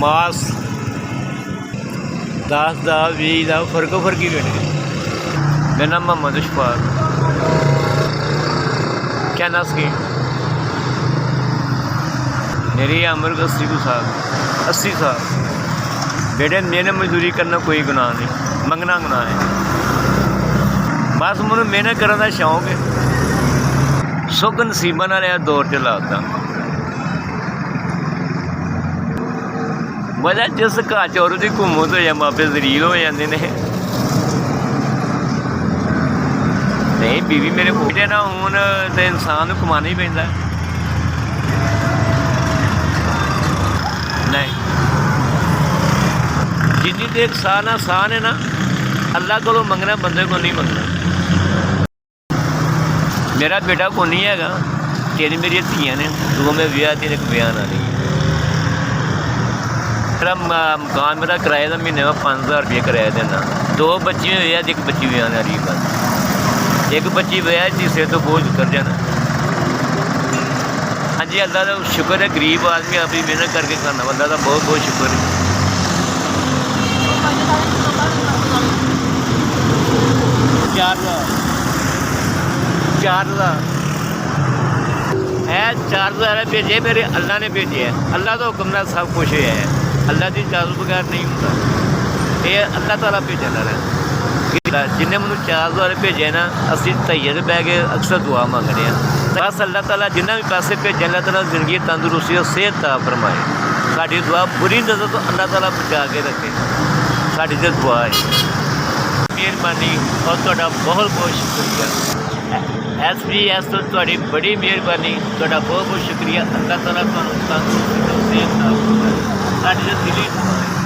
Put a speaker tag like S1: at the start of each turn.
S1: मास 10 का 20 का फर्को फर्क ही देने। मेरा नाम मोहम्मद इशफाक। क्या नास की मेरी उम्र 80 साल 80 साल। बेटे मेहनत मजदूरी करना कोई गुनाह नहीं, मंगना गुनाह है। बस मैं मेहनत करने का शौक है। सुख नसीबा नाल दौर च लाता वजह जिस घर च औरत की घूमो तो या मापे जलील हो जाते हैं। नहीं बीवी मेरे बेटे ना हूँ तो इंसान को कमाना ही पैंदा। नहीं जिन्नी देर साह है ना अल्लाह को मंगना, बंदे को नहीं मंगना। मेरा बेटा को नहीं है, तेरी मेरी धियाँ ने, 2 में ब्याह 3 एक ब्याह ना नहीं। मेरा मकान मेरा किराए का महीने में 5000 रुपये किराया देना। 2 बच्चे हुए, 1 बच्ची ब्याह ना रही। बस 1 बच्ची ब्याह जी से तो बोझ कर जाना। हाँ जी अल्लाह का शुक्र है, गरीब आदमी अपनी मेहनत करके खाना, अल्लाह का बहुत बहुत शुक्र है। 4,000 है, 4,000 भेजे मेरे अल्लाह ने भेजे है। अल्लाह का हुक्म ना सब कुछ है, अल्लाह की इजाजत बगैर नहीं होता। ये अल्लाह ताला भेजन वाला है। जिन्हें मैं 4,000 भेजे ना, असं धइये से बह के अक्सर दुआ मंगने। बस अल्लाह ताला जिन्हें भी पैसे भेजे, अल्लाह ताला जिंदगी तंदुरुस्ती और सेहत ता फरमाए। साड़ी दुआ बुरी नजर तो अल्लाह ताला बचा के रखे, साड़ी तो दुआ है। मेहरबानी और तुहाडा बहुत बहुत शुक्रिया। SBS तो तुहाडी बड़ी मेहरबानी, तुहाडा बहुत बहुत शुक्रिया। अल्लाह ताला तुहानूं तंदुरुस्ती और सेहत ता फरमाए। साड़ी तो दिली दुआ है।